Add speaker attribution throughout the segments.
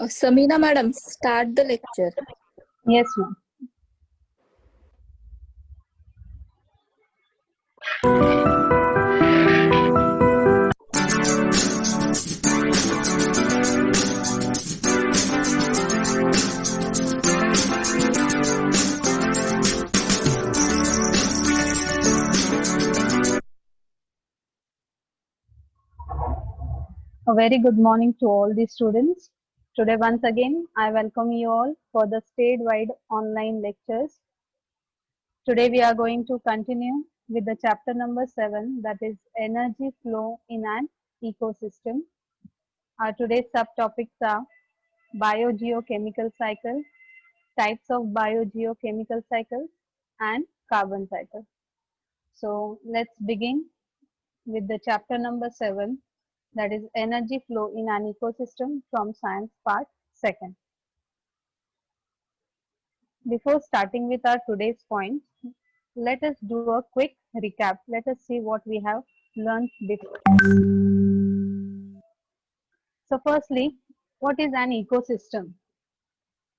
Speaker 1: Samina madam, start the lecture.
Speaker 2: Yes, ma'am. A very good morning to all the students. Today, once again, I welcome you all for the statewide online lectures. Today, we are going to continue with the chapter number 7, that is energy flow in an ecosystem. Our today's subtopics are biogeochemical cycle, types of biogeochemical cycles, and carbon cycle. So, let's begin with the chapter number 7, that is energy flow in an ecosystem from science part 2nd. Before starting with our today's points, let us do a quick recap. Let us see what we have learned before. So firstly, what is an ecosystem?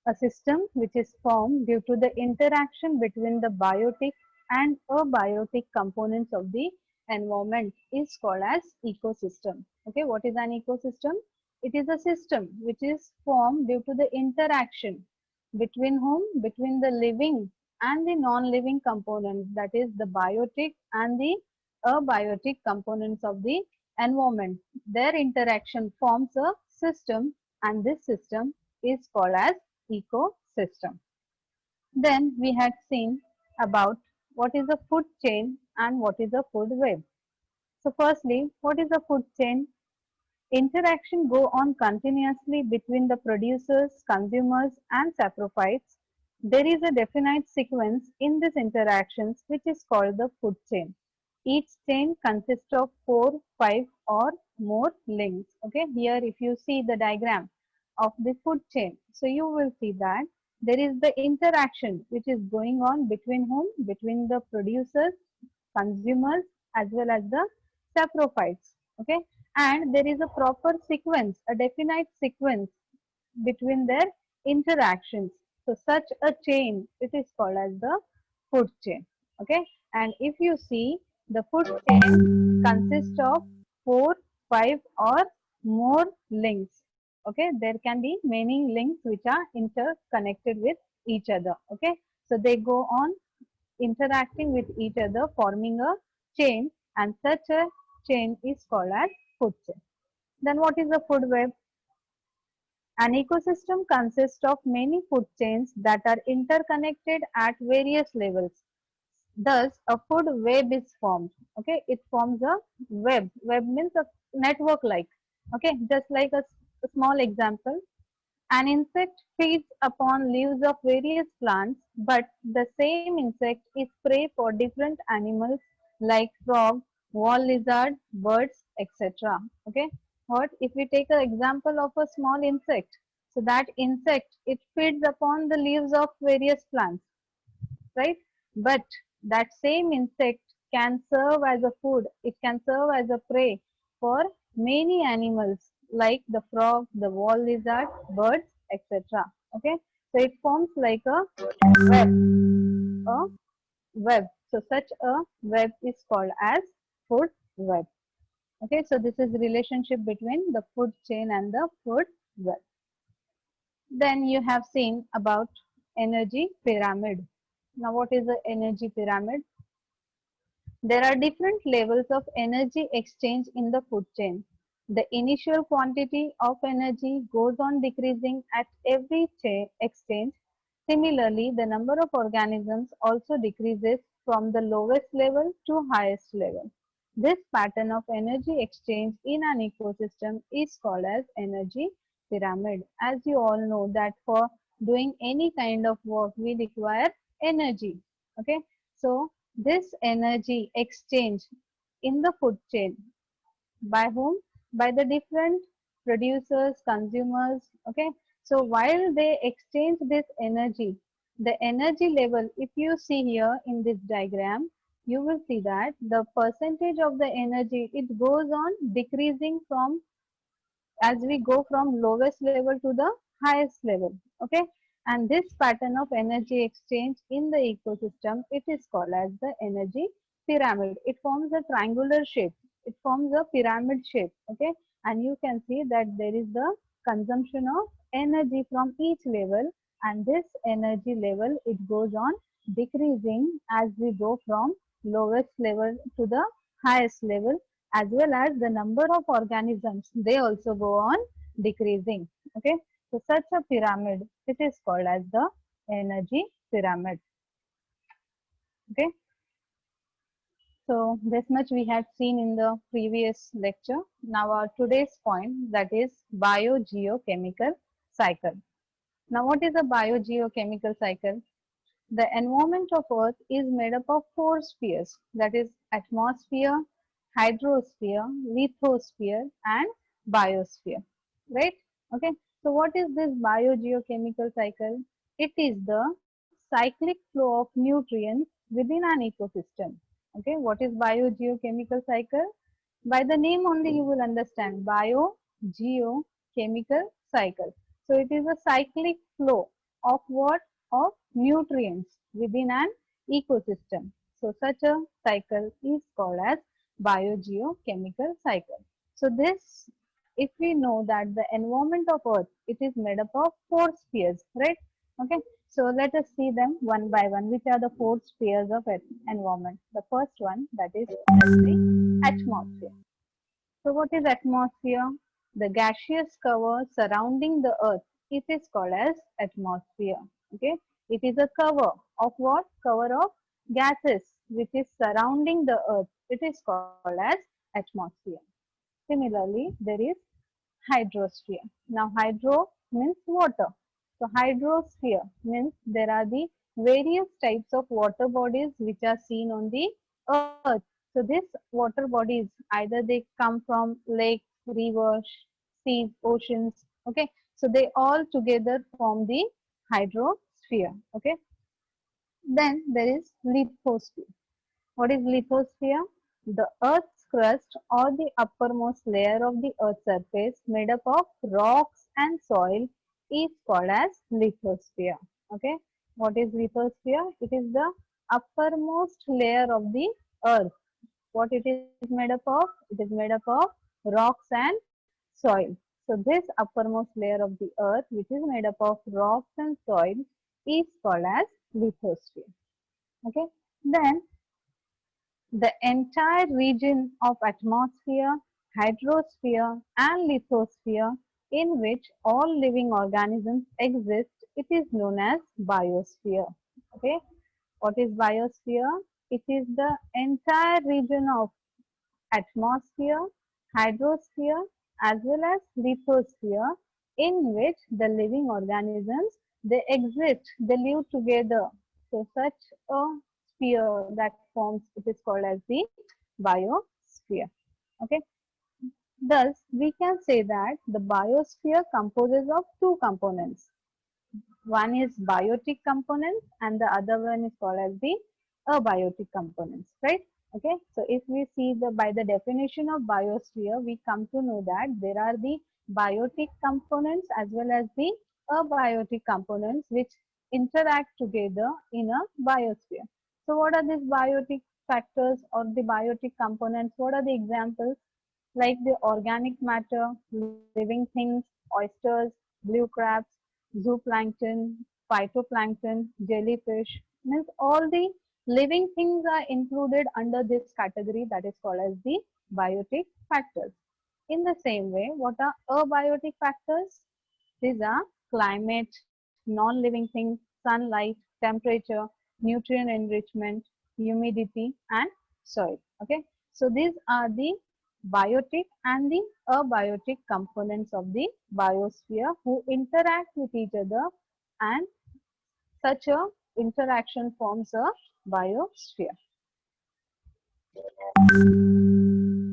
Speaker 2: A system which is formed due to the interaction between the biotic and abiotic components of the environment is called as ecosystem. Okay, what is an ecosystem? It is a system which is formed due to the interaction between whom? Between the living and the non-living components, that is the biotic and the abiotic components of the environment. Their interaction forms a system, and this system is called as ecosystem. Then we had seen about what is a food chain and what is a food web. So firstly, what is a food chain? Interaction go on continuously between the producers, consumers and saprophytes. There is a definite sequence in these interactions which is called the food chain. Each chain consists of 4, 5 or more links. Okay, here if you see the diagram of the food chain, so you will see that there is the interaction which is going on between whom? Between the producers, consumers as well as the saprophytes. Okay, and there is a proper sequence, a definite sequence between their interactions. So such a chain, it is called as the food chain. Okay, and if you see, the food chain consists of 4, 5 or more links. Okay, there can be many links which are interconnected with each other. Okay, so they go on interacting with each other, forming a chain, and such a chain is called as food chain. Then what is the food web? An ecosystem consists of many food chains that are interconnected at various levels. Thus, a food web is formed. Okay, it forms a web. Web means a network like. Okay, just like a small example. An insect feeds upon leaves of various plants, but the same insect is prey for different animals like frog, wall lizard, birds, etc. Okay, what if we take an example of a small insect? So that insect, it feeds upon the leaves of various plants, right? But that same insect can serve as a food, it can serve as a prey for many animals like the frog, the wall lizard, birds, etc. Okay, so it forms like a web, a web. So such a web is called as food web. Okay, so this is relationship between the food chain and the food web. Then you have seen about energy pyramid. Now what is the energy pyramid? There are different levels of energy exchange in the food chain. The initial quantity of energy goes on decreasing at every exchange. Similarly, the number of organisms also decreases from the lowest level to highest level. This pattern of energy exchange in an ecosystem is called as energy pyramid. As you all know that for doing any kind of work, we require energy. Okay, so this energy exchange in the food chain by whom? By the different producers, consumers. Okay, so while they exchange this energy, the energy level, if you see here in this diagram, you will see that the percentage of the energy, it goes on decreasing from as we go from lowest level to the highest level. Okay, and this pattern of energy exchange in the ecosystem, it is called as the energy pyramid. It forms a triangular shape, it forms a pyramid shape. Okay, and you can see that there is the consumption of energy from each level, and this energy level, it goes on decreasing as we go from lowest level to the highest level, as well as the number of organisms, they also go on decreasing. Okay, so such a pyramid, it is called as the energy pyramid. Okay, so this much we had seen in the previous lecture. Now our today's point, that is biogeochemical cycle. Now what is a biogeochemical cycle? The environment of Earth is made up of four spheres, that is atmosphere, hydrosphere, lithosphere and biosphere, right? Okay, so what is this biogeochemical cycle? It is the cyclic flow of nutrients within an ecosystem. Okay, what is biogeochemical cycle? By the name only you will understand, biogeochemical cycle. So it is a cyclic flow of what? Of nutrients within an ecosystem. So such a cycle is called as biogeochemical cycle. So this, if we know that the environment of Earth, it is made up of four spheres, right? Okay, so let us see them one by one. Which are the four spheres of environment? The first one, that is the atmosphere. So what is atmosphere? The gaseous cover surrounding the earth, it is called as atmosphere. Okay, it is a cover of what? Cover of gases which is surrounding the earth. It is called as atmosphere. Similarly, there is hydrosphere. Now hydro means water. So hydrosphere means there are the various types of water bodies which are seen on the earth. So these water bodies, either they come from lakes, rivers, seas, oceans. Okay, so they all together form the hydrosphere. Okay, then there is lithosphere. What is lithosphere? The earth's crust or the uppermost layer of the earth's surface made up of rocks and soil is called as lithosphere. Okay, what is lithosphere? It is the uppermost layer of the earth. What it is made up of? It is made up of rocks and soil. So this uppermost layer of the earth, which is made up of rocks and soil, is called as lithosphere. Okay, then the entire region of atmosphere, hydrosphere and lithosphere in which all living organisms exist, it is known as biosphere. Okay, what is biosphere? It is the entire region of atmosphere, hydrosphere as well as lithosphere in which the living organisms they exist, they live together. So such a sphere that forms, it is called as the biosphere. Okay. Thus, we can say that the biosphere composes of two components. One is biotic components and the other one is called as the abiotic components, right? Okay, so if we see the by the definition of biosphere, we come to know that there are the biotic components as well as the abiotic components which interact together in a biosphere. So what are these biotic factors or the biotic components? What are the examples? Like the organic matter, living things, oysters, blue crabs, zooplankton, phytoplankton, jellyfish, means all the living things are included under this category that is called as the biotic factors. In the same way, what are abiotic factors? These are climate, non-living things, sunlight, temperature, nutrient enrichment, humidity and soil. Okay. So these are the biotic and the abiotic components of the biosphere who interact with each other, and such a interaction forms a biosphere.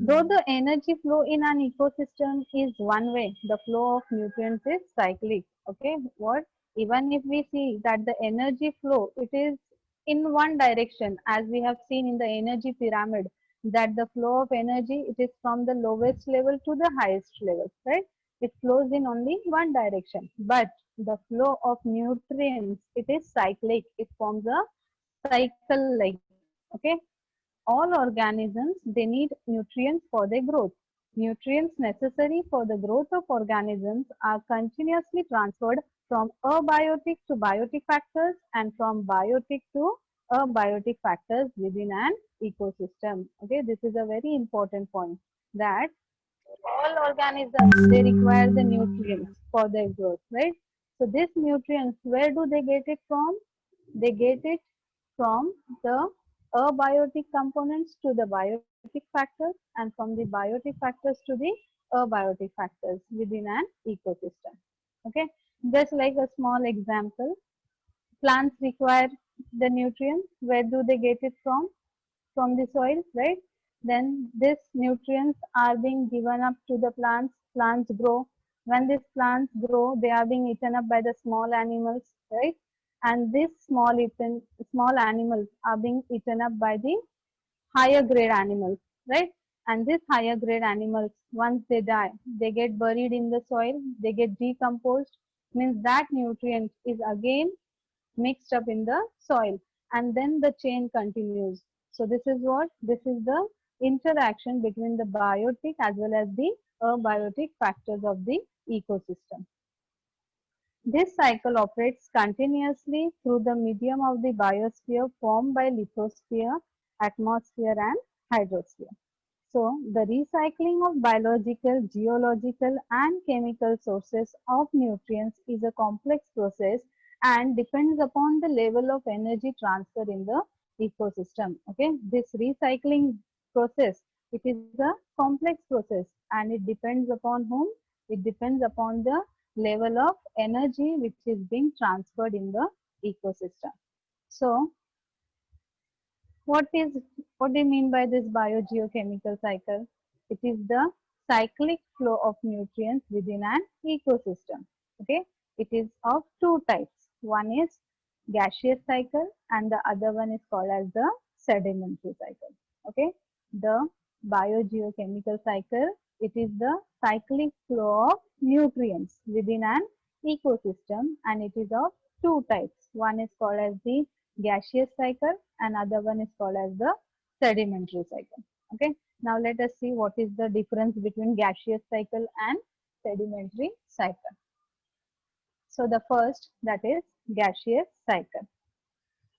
Speaker 2: Though the energy flow in an ecosystem is one way, the flow of nutrients is cyclic. Okay, what? Even if we see that the energy flow, it is in one direction, as we have seen in the energy pyramid, that the flow of energy, it is from the lowest level to the highest level, right? It flows in only one direction. But the flow of nutrients, it is cyclic. It forms a cycle like, okay? All organisms, they need nutrients for their growth. Nutrients necessary for the growth of organisms are continuously transferred from abiotic to biotic factors and from biotic to abiotic factors within an ecosystem. Okay, this is a very important point, that all organisms, they require the nutrients for their growth, right? So these nutrients, where do they get it from? They get it from the abiotic components to the biotic factors, and from the biotic factors to the abiotic factors within an ecosystem. Okay, just like a small example, plants require the nutrients. Where do they get it from? From the soil, right? Then these nutrients are being given up to the plants. Plants grow. When these plants grow, they are being eaten up by the small animals, right? And these small animals are being eaten up by the higher grade animals, right? And these higher grade animals, once they die, they get buried in the soil, they get decomposed, means that nutrient is again mixed up in the soil, and then the chain continues. So this is what? This is the interaction between the biotic as well as the abiotic factors of the ecosystem. This cycle operates continuously through the medium of the biosphere formed by lithosphere, atmosphere and hydrosphere. So, the recycling of biological, geological and chemical sources of nutrients is a complex process and depends upon the level of energy transfer in the ecosystem. Okay, this recycling process, it is a complex process and it depends upon whom? It depends upon the level of energy which is being transferred in the ecosystem. So, what is what do you mean by this biogeochemical cycle? It is the cyclic flow of nutrients within an ecosystem. Okay, it is of two types. One is gaseous cycle and the other one is called as the sedimentary cycle. Okay, the biogeochemical cycle, it is the cyclic flow of nutrients within an ecosystem and it is of two types. One is called as the gaseous cycle and other one is called as the sedimentary cycle. Okay. Now let us see what is the difference between gaseous cycle and sedimentary cycle. So the first, that is gaseous cycle.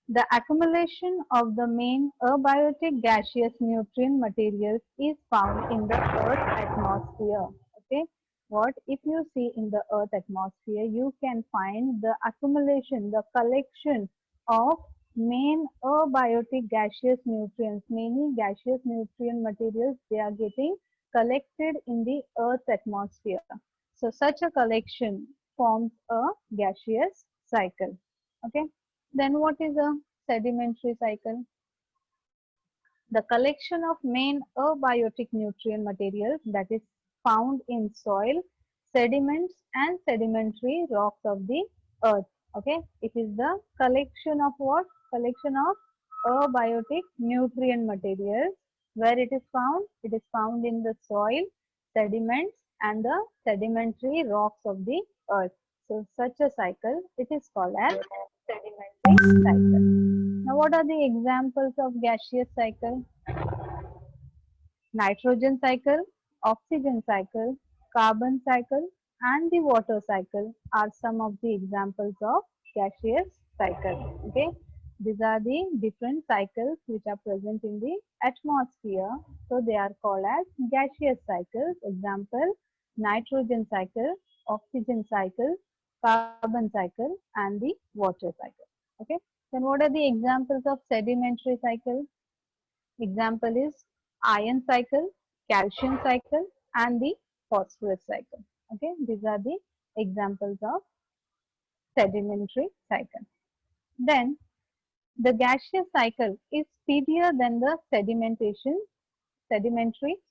Speaker 2: The accumulation of the main abiotic gaseous nutrient materials is found in the Earth atmosphere. Okay, what if you see in the Earth atmosphere, you can find the accumulation, the collection of main abiotic gaseous nutrients. Many gaseous nutrient materials, they are getting collected in the Earth's atmosphere. So such a collection forms a gaseous cycle. Okay. Then what is a sedimentary cycle? The collection of main abiotic nutrient materials that is found in soil, sediments and sedimentary rocks of the earth. Okay. It is the collection of what? Collection of abiotic nutrient materials. Where it is found? It is found in the soil, sediments and the sedimentary rocks of the earth. So such a cycle, it is called as sedimentary cycle. Now, what are the examples of gaseous cycle? Nitrogen cycle, oxygen cycle, carbon cycle, and the water cycle are some of the examples of gaseous cycle. Okay, these are the different cycles which are present in the atmosphere. So they are called as gaseous cycles. Example: nitrogen cycle, oxygen cycle, carbon cycle, and the water cycle. Okay. Then what are the examples of sedimentary cycle? Example is iron cycle, calcium cycle, and the phosphorus cycle. Okay, these are the examples of sedimentary cycle. Then the gaseous cycle is speedier than the sedimentary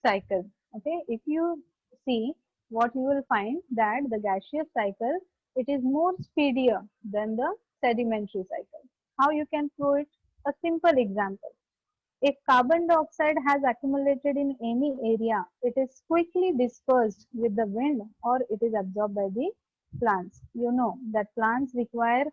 Speaker 2: cycle. Okay, if you see, what you will find that the gaseous cycle, it is more speedier than the sedimentary cycle. How you can prove it? A simple example. If carbon dioxide has accumulated in any area, it is quickly dispersed with the wind or it is absorbed by the plants. You know that plants require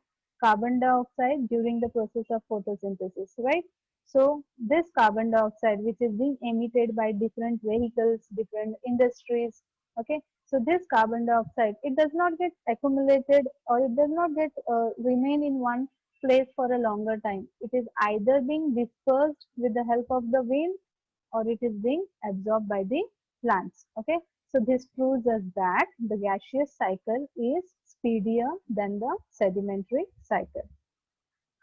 Speaker 2: carbon dioxide during the process of photosynthesis, right? So this carbon dioxide which is being emitted by different vehicles, different industries, okay? So this carbon dioxide, it does not get accumulated or it does not get remain in one place for a longer time. It is either being dispersed with the help of the wind or it is being absorbed by the plants. Okay. So this proves us that the gaseous cycle is speedier than the sedimentary cycle.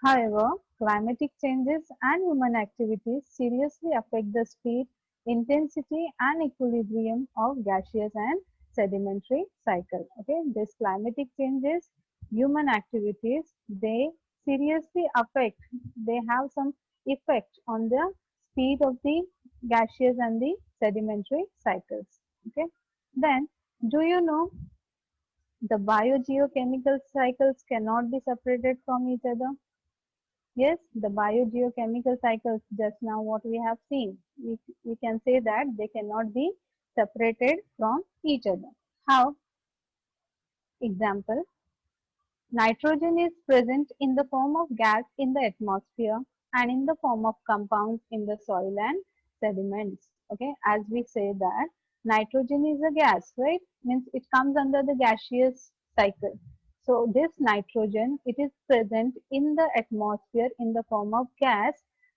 Speaker 2: However, climatic changes and human activities seriously affect the speed, intensity and equilibrium of gaseous and sedimentary cycle. Okay, this climatic changes, human activities, they seriously affect, they have some effect on the speed of the gaseous and the sedimentary cycles. Okay, then do you know the biogeochemical cycles cannot be separated from each other? Yes, the biogeochemical cycles, just now what we have seen, we can say that they cannot be separated from each other. How? Example, nitrogen is present in the form of gas in the atmosphere and in the form of compounds in the soil and sediments. Okay, as we say that nitrogen is a gas, right? Means it comes under the gaseous cycle. So this nitrogen, it is present in the atmosphere in the form of gas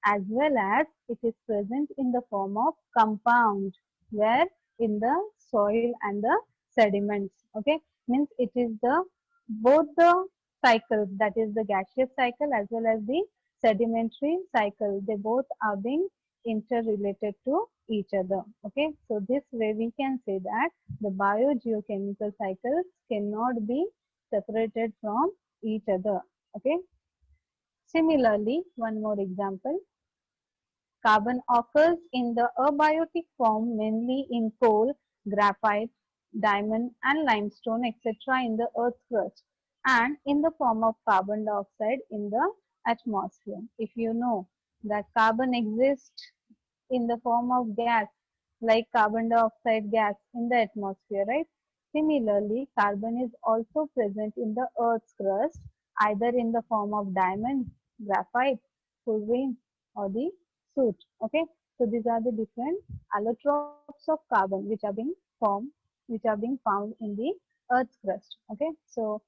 Speaker 2: as well as it is present in the form of compound where in the soil and the sediments. Okay, means it is the both the cycles, that is the gaseous cycle as well as the sedimentary cycle, they both are being interrelated to each other. Okay, so this way we can say that the biogeochemical cycles cannot be separated from each other. Okay, similarly, one more example. Carbon occurs in the abiotic form mainly in coal, graphite, diamond and limestone etc. in the earth's crust and in the form of carbon dioxide in the atmosphere. If you know that carbon exists in the form of gas like carbon dioxide gas in the atmosphere, right? Similarly, carbon is also present in the earth's crust either in the form of diamond, graphite, fullerene or the soot. Okay, so these are the different allotropes of carbon which are being formed, which are being found in the earth's crust. Okay, so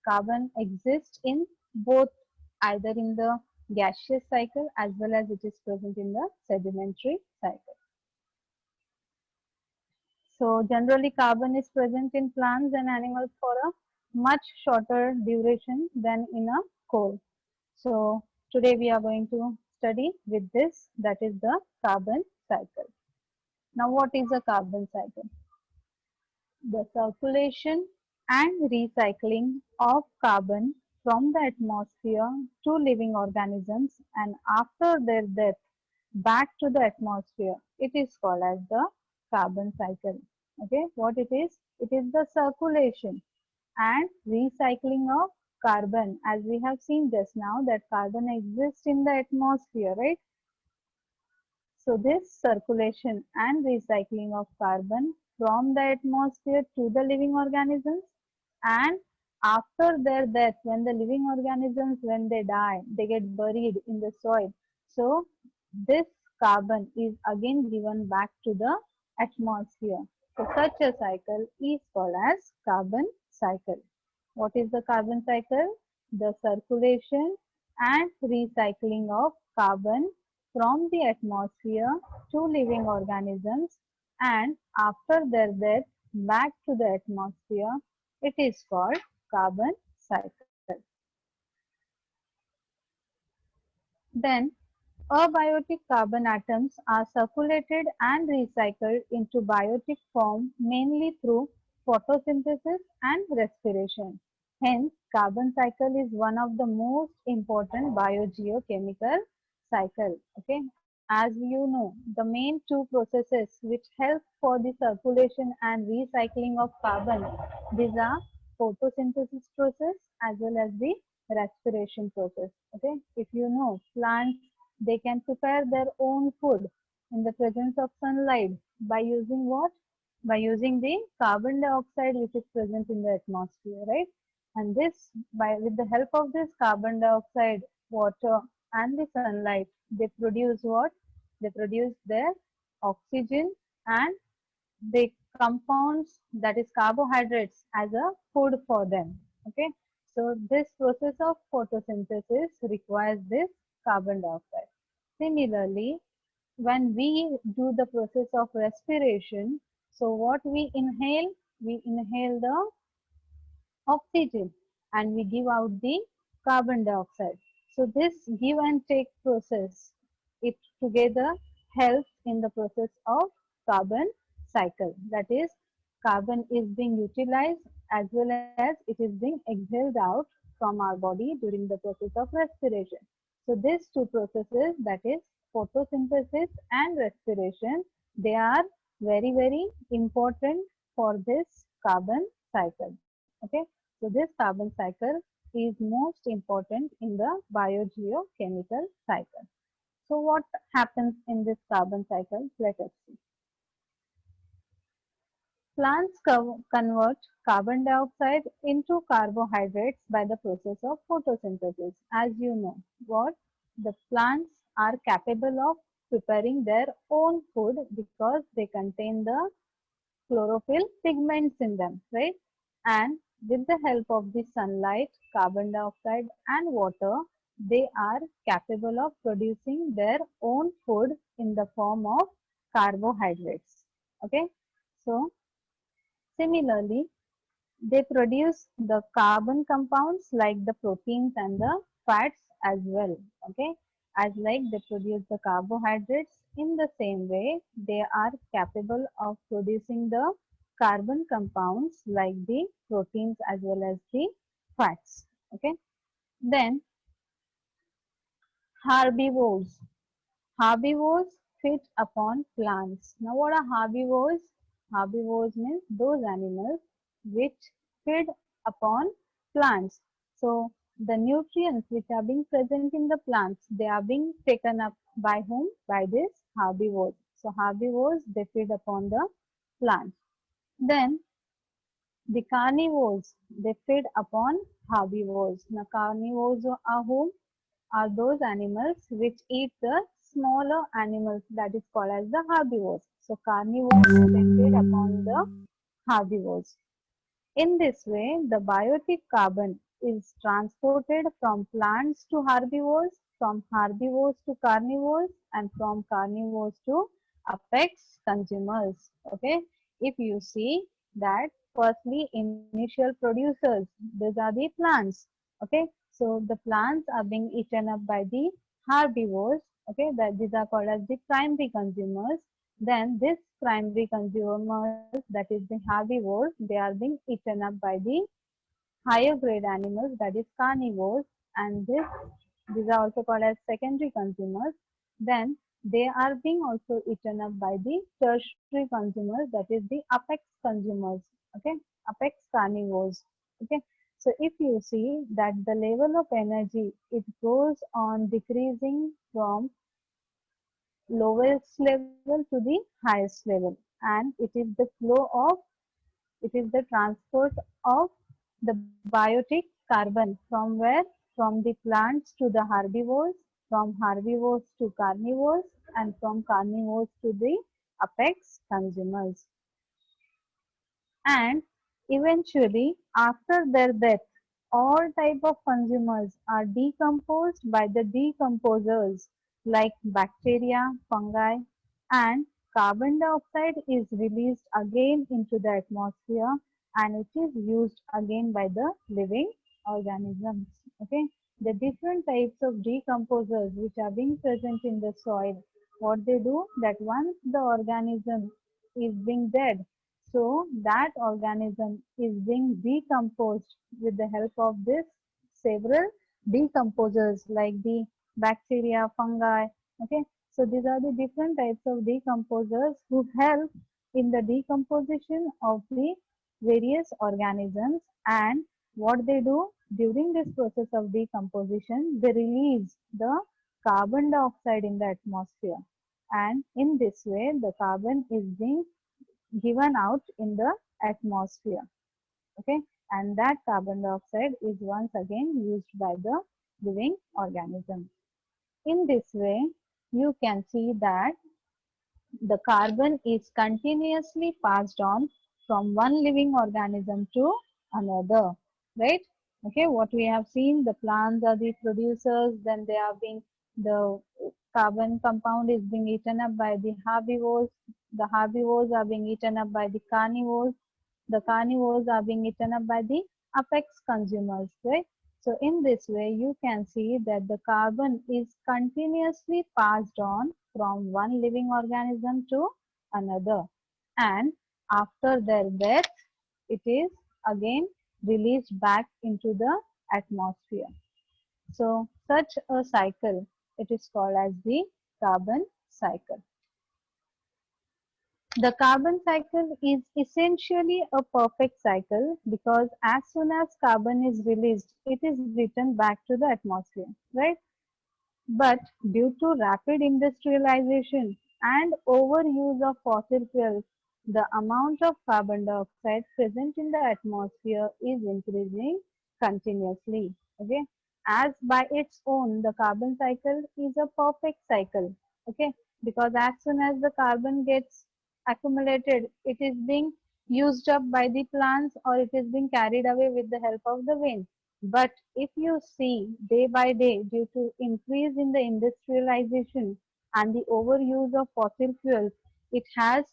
Speaker 2: carbon exists in both, either in the gaseous cycle as well as it is present in the sedimentary cycle. So generally carbon is present in plants and animals for a much shorter duration than in a coal. So today we are going to study with this, that is the carbon cycle. Now what is a carbon cycle? The circulation and recycling of carbon from the atmosphere to living organisms and after their death back to the atmosphere. It is called as the carbon cycle. Okay, what it is? It is the circulation and recycling of carbon, as we have seen just now that carbon exists in the atmosphere, right? So this circulation and recycling of carbon from the atmosphere to the living organisms and after their death, when the living organisms, when they die, they get buried in the soil. So this carbon is again given back to the atmosphere. So such a cycle is called as carbon cycle. What is the carbon cycle? The circulation and recycling of carbon from the atmosphere to living organisms and after their death back to the atmosphere. It is called carbon cycle. Then abiotic carbon atoms are circulated and recycled into biotic form mainly through photosynthesis and respiration. Hence, carbon cycle is one of the most important biogeochemical cycle. Okay, as you know, the main two processes which help for the circulation and recycling of carbon, these are photosynthesis process as well as the respiration process. Okay, if you know, plants, they can prepare their own food in the presence of sunlight by using what? By using the carbon dioxide which is present in the atmosphere, right? And this, by with the help of this carbon dioxide, water and the sunlight, they produce what? They produce their oxygen and the compounds, that is carbohydrates, as a food for them. Okay, so this process of photosynthesis requires this carbon dioxide. Similarly, when we do the process of respiration, so what we inhale? We inhale the oxygen and we give out the carbon dioxide. So this give and take process, it together helps in the process of carbon cycle. That is, carbon is being utilized as well as it is being exhaled out from our body during the process of respiration. So these two processes, that is photosynthesis and respiration, they are very important for this carbon cycle. Okay, so this carbon cycle is most important in the biogeochemical cycle. So what happens in this carbon cycle? Let us see. Plants convert carbon dioxide into carbohydrates by the process of photosynthesis. As you know, what? The plants are capable of preparing their own food because they contain the chlorophyll pigments in them, right? And with the help of the sunlight, carbon dioxide and water, they are capable of producing their own food in the form of carbohydrates. Okay, so similarly, they produce the carbon compounds like the proteins and the fats as well. Okay, as like they produce the carbohydrates, in the same way they are capable of producing the carbon compounds like the proteins as well as the fats. Okay, then herbivores. Herbivores feed upon plants. Now what are herbivores? Herbivores means those animals which feed upon plants. So the nutrients which are being present in the plants, they are being taken up by whom? By this herbivores. So herbivores, they feed upon the plants. Then the carnivores, they feed upon herbivores. Now carnivores are whom? Are those animals which eat the smaller animals, that is called as the herbivores. So carnivores, they feed upon the herbivores. In this way, the biotic carbon is transported from plants to herbivores, from herbivores to carnivores, and from carnivores to apex consumers. Okay, if you see that firstly initial producers, these are the plants. Okay, so the plants are being eaten up by the herbivores. Okay, that these are called as the primary consumers. Then this primary consumers, that is the herbivores, they are being eaten up by the higher grade animals, that is carnivores, and these are also called as secondary consumers. Then they are being also eaten up by the tertiary consumers, that is the apex consumers. Okay, apex carnivores. Okay, so if you see that the level of energy, it goes on decreasing from lowest level to the highest level, and it is the flow of, it is the transport of the biotic carbon from where? From the plants to the herbivores, from herbivores to carnivores, and from carnivores to the apex consumers. And eventually, after their death, all type of consumers are decomposed by the decomposers like bacteria, fungi, and carbon dioxide is released again into the atmosphere, and it is used again by the living organisms. Okay, the different types of decomposers which are being present in the soil, what they do, that once the organism is being dead, so that organism is being decomposed with the help of this several decomposers like the bacteria, fungi. Okay, so these are the different types of decomposers who help in the decomposition of the various organisms. And what they do during this process of decomposition, they release the carbon dioxide in the atmosphere, and in this way the carbon is being given out in the atmosphere. Okay, and that carbon dioxide is once again used by the living organism. In this way, you can see that the carbon is continuously passed on from one living organism to another, right? Okay, what we have seen, the plants are the producers, then they are being, the carbon compound is being eaten up by the herbivores are being eaten up by the carnivores are being eaten up by the apex consumers, right? So in this way, you can see that the carbon is continuously passed on from one living organism to another, and after their death, it is again released back into the atmosphere. So such a cycle, it is called as the carbon cycle. The carbon cycle is essentially a perfect cycle because as soon as carbon is released, it is returned back to the atmosphere, right? But due to rapid industrialization and overuse of fossil fuels, the amount of carbon dioxide present in the atmosphere is increasing continuously. Okay, as by its own, the carbon cycle is a perfect cycle. Okay, because as soon as the carbon gets accumulated, it is being used up by the plants or it is being carried away with the help of the wind. But if you see day by day, due to increase in the industrialization and the overuse of fossil fuels, it has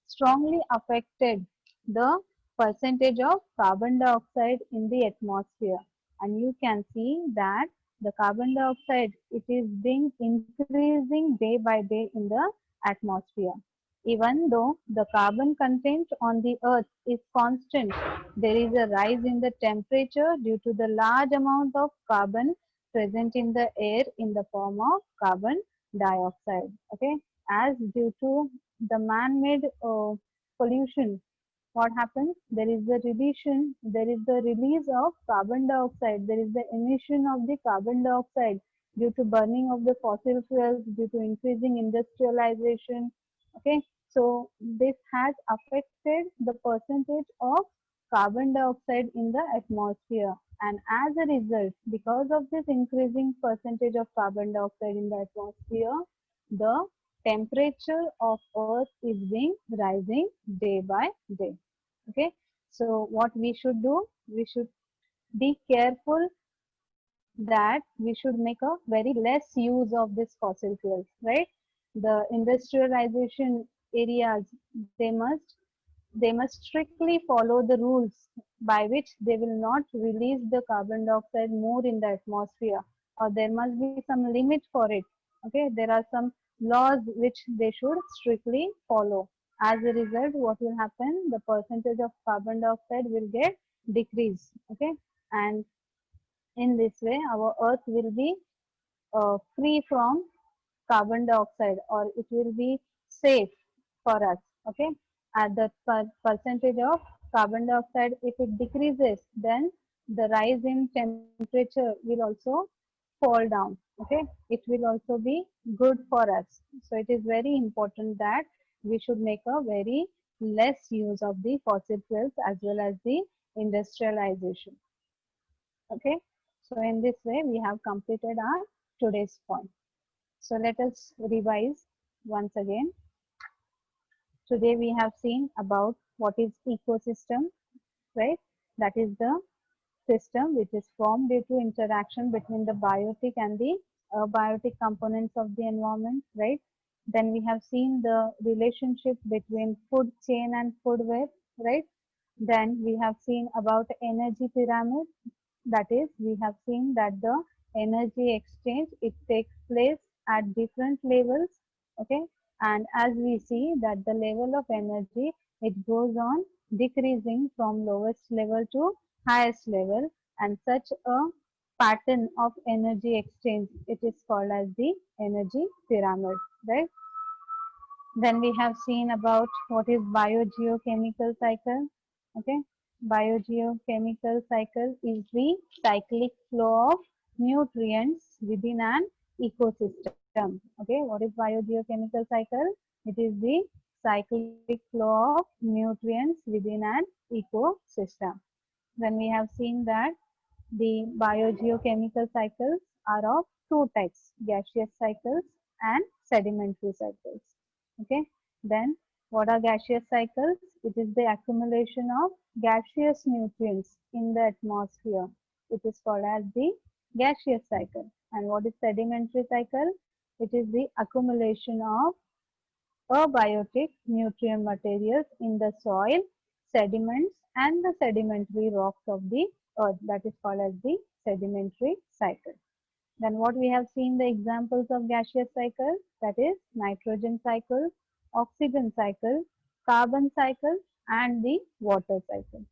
Speaker 2: strongly affected the percentage of carbon dioxide in the atmosphere. And you can see that the carbon dioxide, it is being increasing day by day in the atmosphere. Even though the carbon content on the earth is constant, there is a rise in the temperature due to the large amount of carbon present in the air in the form of carbon dioxide. Okay, as due to the man-made pollution, what happens? There is the release of carbon dioxide, there is the emission of the carbon dioxide due to burning of the fossil fuels, due to increasing industrialization. Okay, so this has affected the percentage of carbon dioxide in the atmosphere, and as a result, because of this increasing percentage of carbon dioxide in the atmosphere, the temperature of earth is being rising day by day. Okay, so what we should do, we should be careful that we should make a very less use of this fossil fuels, right? The industrialization areas, they must they must strictly follow the rules by which they will not release the carbon dioxide more in the atmosphere, or there must be some limit for it. Okay, there are some laws which they should strictly follow. As a result, what will happen? The percentage of carbon dioxide will get decreased. Okay, and in this way, our earth will be free from carbon dioxide, or it will be safe for us. Okay, at the percentage of carbon dioxide, if it decreases, then the rise in temperature will also fall down. Okay, it will also be good for us. So it is very important that we should make a very less use of the fossil fuels as well as the industrialization. Okay, so in this way we have completed our today's point. So let us revise once again. Today we have seen about what is ecosystem, right? That is the system which is formed due to interaction between the biotic and the abiotic components of the environment, right? Then we have seen the relationship between food chain and food web, right? Then we have seen about energy pyramid. That is, we have seen that the energy exchange, it takes place at different levels. Okay, and as we see that the level of energy, it goes on decreasing from lowest level to highest level, and such a pattern of energy exchange, it is called as the energy pyramid, right? Then we have seen about what is biogeochemical cycle. Okay, biogeochemical cycle is the cyclic flow of nutrients within an ecosystem. Okay, what is biogeochemical cycle? It is the cyclic flow of nutrients within an ecosystem. Then we have seen that the biogeochemical cycles are of two types, gaseous cycles and sedimentary cycles. Okay, then what are gaseous cycles? It is the accumulation of gaseous nutrients in the atmosphere. It is called as the gaseous cycle. And what is sedimentary cycle? It is the accumulation of abiotic nutrient materials in the soil, sediments, and the sedimentary rocks of the earth. That is called as the sedimentary cycle. Then what we have seen the examples of gaseous cycle, that is nitrogen cycle, oxygen cycle, carbon cycle, and the water cycle.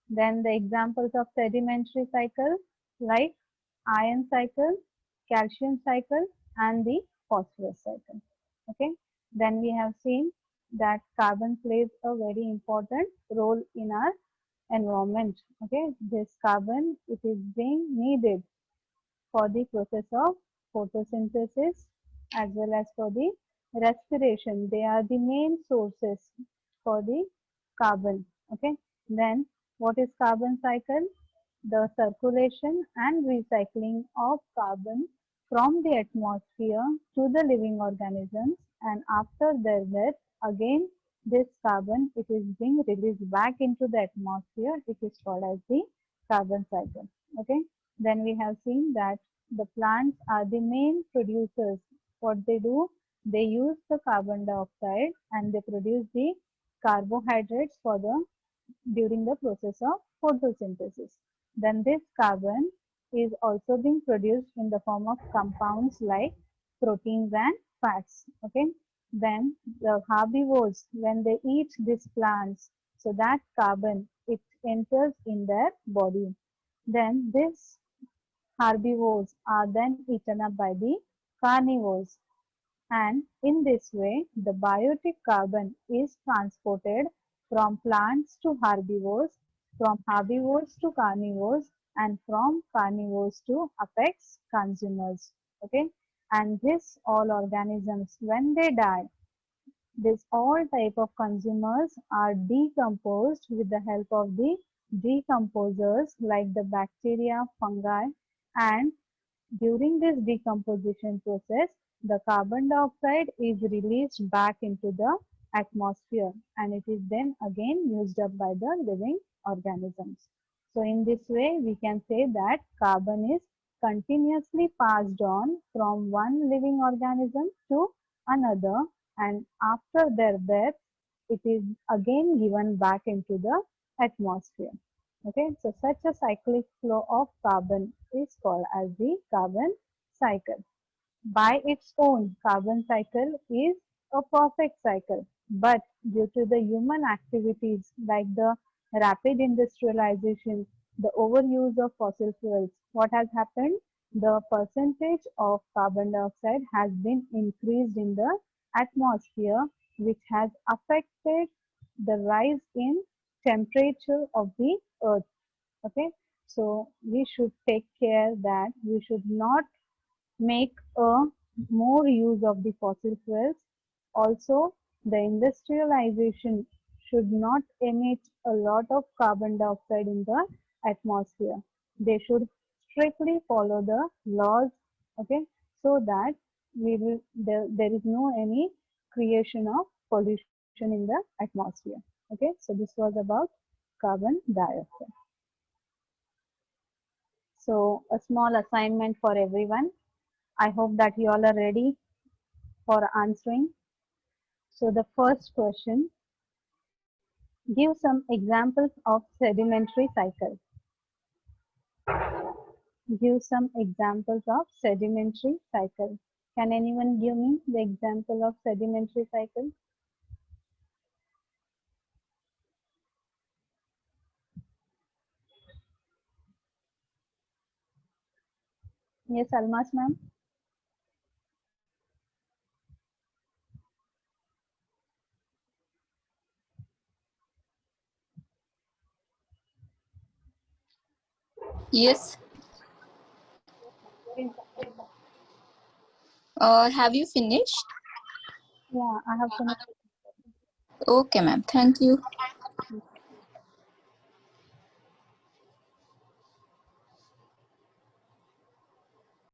Speaker 2: Then the examples of sedimentary cycle like iron cycle, calcium cycle, and the phosphorus cycle. Okay. Then we have seen that carbon plays a very important role in our environment. Okay. This carbon, it is being needed for the process of photosynthesis as well as for the respiration. They are the main sources for the carbon. Okay. Then what is carbon cycle? The circulation and recycling of carbon from the atmosphere to the living organisms, and after their death, again this carbon, it is being released back into the atmosphere. It is called as the carbon cycle. Okay. Then we have seen that the plants are the main producers. What they do, they use the carbon dioxide and they produce the carbohydrates for the during the process of photosynthesis. Then this carbon is also being produced in the form of compounds like proteins and fats. Okay. Then the herbivores, when they eat these plants, so that carbon, it enters in their body. Then these herbivores are then eaten up by the carnivores, and in this way the biotic carbon is transported from plants to herbivores, from herbivores to carnivores, and from carnivores to apex consumers. Okay, and this all organisms, when they die, this all type of consumers are decomposed with the help of the decomposers like the bacteria, fungi, and during this decomposition process, the carbon dioxide is released back into the atmosphere, and it is then again used up by the living organisms. So in this way, we can say that carbon is continuously passed on from one living organism to another, and after their death, it is again given back into the atmosphere. Okay, so such a cyclic flow of carbon is called as the carbon cycle. By its own, carbon cycle is a perfect cycle, but due to the human activities like the rapid industrialization, the overuse of fossil fuels, what has happened? The percentage of carbon dioxide has been increased in the atmosphere, which has affected the rise in temperature of the earth. Okay, so we should take care that we should not make a more use of the fossil fuels. Also, the industrialization should not emit a lot of carbon dioxide in the atmosphere. They should strictly follow the laws, okay, so that there is no any creation of pollution in the atmosphere. Okay, so this was about carbon dioxide. So a small assignment for everyone. I hope that you all are ready for answering. So the first question, give some examples of sedimentary cycle. Give some examples of sedimentary cycle. Can anyone give me the example of sedimentary cycle? Yes, Almas ma'am.
Speaker 1: Yes. Have you finished?
Speaker 2: Yeah, I have finished.
Speaker 1: Okay, ma'am. Thank you.